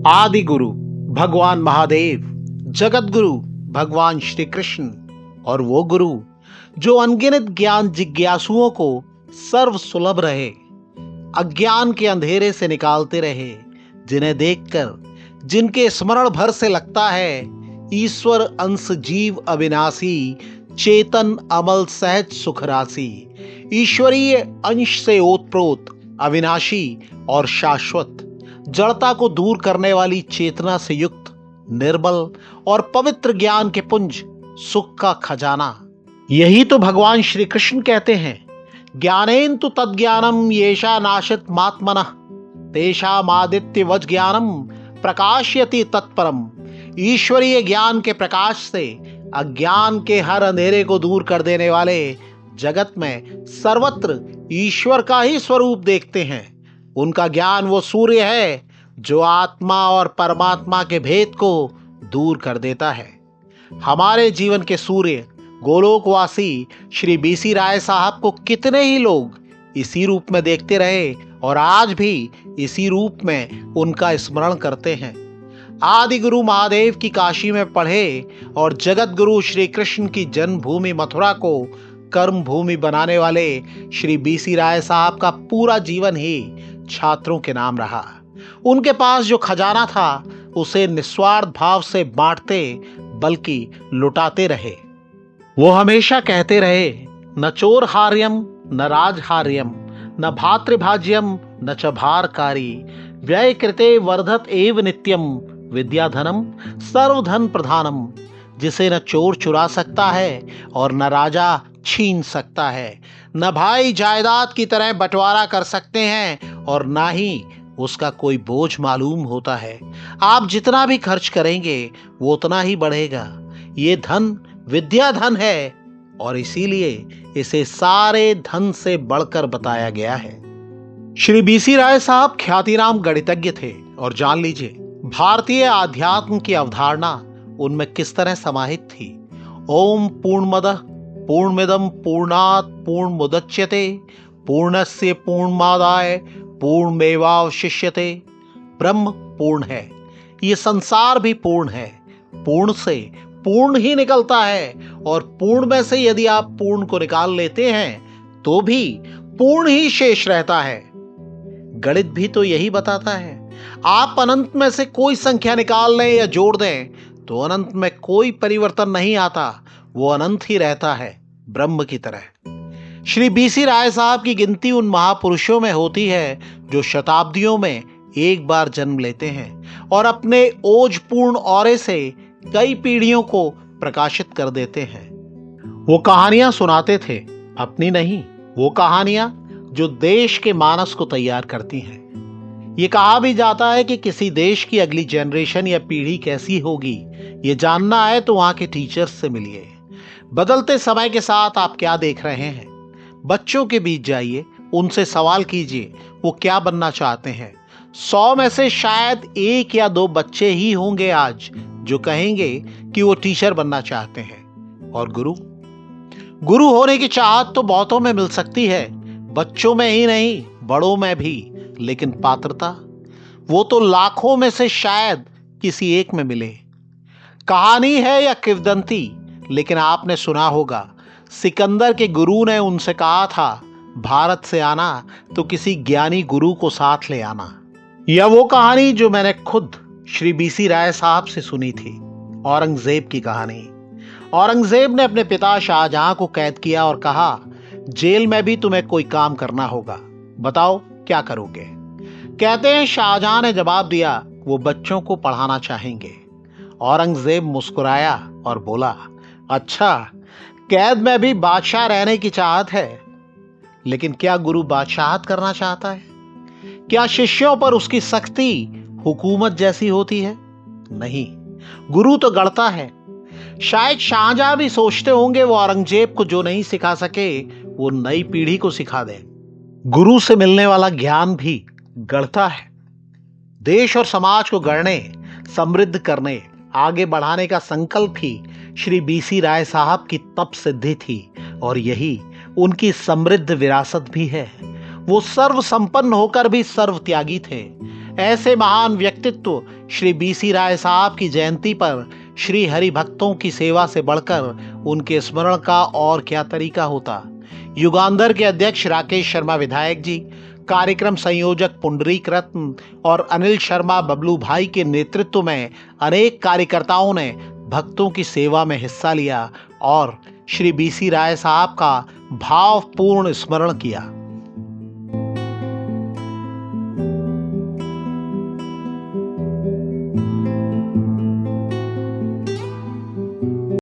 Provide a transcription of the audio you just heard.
आदि गुरु भगवान महादेव, जगत गुरु भगवान श्री कृष्ण और वो गुरु जो अनगिनत ज्ञान जिज्ञासुओं को सर्व सुलभ रहे, अज्ञान के अंधेरे से निकालते रहे, जिन्हें देखकर जिनके स्मरण भर से लगता है ईश्वर अंश जीव अविनाशी, चेतन अमल सहज सुख राशि, ईश्वरीय अंश से ओतप्रोत अविनाशी और शाश्वत, जड़ता को दूर करने वाली चेतना से युक्त निर्मल और पवित्र ज्ञान के पुंज, सुख का खजाना। यही तो भगवान श्री कृष्ण कहते हैं, ज्ञानेन तु तद्ज्ञानम येषा नाशित मात्मनः तेषामादित्य वज ज्ञानम प्रकाशयति तत्परम। ईश्वरीय ज्ञान के प्रकाश से अज्ञान के हर अंधेरे को दूर कर देने वाले जगत में सर्वत्र ईश्वर का ही स्वरूप देखते हैं। उनका ज्ञान वो सूर्य है जो आत्मा और परमात्मा के भेद को दूर कर देता है। हमारे जीवन के सूर्य गोलोकवासी श्री बीसी राय साहब को कितने ही लोग इसी रूप में देखते रहे और आज भी इसी रूप में उनका स्मरण करते हैं। आदि गुरु महादेव की काशी में पढ़े और जगत गुरु श्री कृष्ण की जन्मभूमि मथुरा को कर्म भूमि बनाने वाले श्री बीसी राय साहब का पूरा जीवन ही छात्रों के नाम रहा। उनके पास जो खजाना था उसे निस्वार्थ भाव से बांटते बल्कि लुटाते रहे। वो हमेशा कहते रहे, न चोरहार्यम न राजहार्यम न भातृभाज्यम न च भारकारी, व्यय कृते वर्धत एव नित्यम विद्याधनम सर्वधन प्रधानम। जिसे न चोर चुरा सकता है और न राजा छीन सकता है, न भाई जायदाद की तरह बंटवारा कर सकते हैं और ना ही उसका कोई बोझ मालूम होता है। आप जितना भी खर्च करेंगे वो उतना ही बढ़ेगा। ये धन विद्या धन है और इसीलिए इसे सारे धन से बढ़कर बताया गया है। श्री बीसी राय साहब ख्यातिनाम गणितज्ञ थे और जान लीजिए भारतीय आध्यात्म की अवधारणा उनमें किस तरह समाहित थी। ओम पूर्णमदः पूर्णमिदं पूर्णात् पूर्णमुदच्यते पूर्णस्य पूर्णमादाय पूर्णमेवावशिष्यते। ब्रह्म पूर्ण है, ये संसार भी पूर्ण है, पूर्ण से पूर्ण ही निकलता है और पूर्ण में से यदि आप पूर्ण को निकाल लेते हैं तो भी पूर्ण ही शेष रहता है। गणित भी तो यही बताता है। आप अनंत में से कोई संख्या निकाल लें या जोड़ दें तो अनंत में कोई परिवर्तन नहीं आता, वो अनंत ही रहता है ब्रह्म की तरह। श्री बीसी राय साहब की गिनती उन महापुरुषों में होती है जो शताब्दियों में एक बार जन्म लेते हैं और अपने ओजपूर्ण औरे से कई पीढ़ियों को प्रकाशित कर देते हैं। वो कहानियां सुनाते थे, अपनी नहीं, वो कहानियां जो देश के मानस को तैयार करती हैं। ये कहा भी जाता है कि किसी देश की अगली जनरेशन या पीढ़ी कैसी होगी, ये जानना है तो वहां के टीचर्स से मिलिए। बदलते समय के साथ आप क्या देख रहे हैं? बच्चों के बीच जाइए, उनसे सवाल कीजिए वो क्या बनना चाहते हैं। 100 में से शायद 1 या 2 बच्चे ही होंगे आज जो कहेंगे कि वो टीचर बनना चाहते हैं। और गुरु होने की चाहत तो बहुतों में मिल सकती है, बच्चों में ही नहीं बड़ों में भी, लेकिन पात्रता वो तो लाखों में से शायद किसी एक में मिले। कहानी है या किंवदंती, लेकिन आपने सुना होगा सिकंदर के गुरु ने उनसे कहा था भारत से आना तो किसी ज्ञानी गुरु को साथ ले आना। यह वो कहानी जो मैंने खुद श्री बीसी राय साहब से सुनी थी, औरंगजेब की कहानी। औरंगजेब ने अपने पिता शाहजहां को कैद किया और कहा जेल में भी तुम्हें कोई काम करना होगा, बताओ क्या करोगे। कहते हैं शाहजहां ने जवाब दिया वो बच्चों को पढ़ाना चाहेंगे। औरंगजेब मुस्कुराया और बोला, अच्छा, कैद में भी बादशाह रहने की चाहत है, लेकिन क्या गुरु बादशाहत करना चाहता है? क्या शिष्यों पर उसकी सख्ती हुकूमत जैसी होती है? नहीं, गुरु तो गढ़ता है। शायद शाहजहां भी सोचते होंगे वो औरंगजेब को जो नहीं सिखा सके वो नई पीढ़ी को सिखा दे। गुरु से मिलने वाला ज्ञान भी गढ़ता है। देश और समाज को गढ़ने, समृद्ध करने, आगे बढ़ाने का संकल्प ही श्री बीसी राय साहब की तप सिद्धि थी और यही उनकी समृद्ध विरासत भी है। वो सर्व संपन्न होकर भी सर्व त्यागी थे। ऐसे महान व्यक्तित्व श्री बीसी राय साहब की जयंती पर श्री हरि भक्तों की सेवा से बढ़कर उनके स्मरण का और क्या तरीका होता। युगांधर के अध्यक्ष राकेश शर्मा विधायक जी, कार्यक्रम संयोजक पुंडरीक रत्न और अनिल शर्मा बबलू भाई के नेतृत्व में अनेक कार्यकर्ताओं ने भक्तों की सेवा में हिस्सा लिया और श्री बीसी राय साहब का भावपूर्ण स्मरण किया।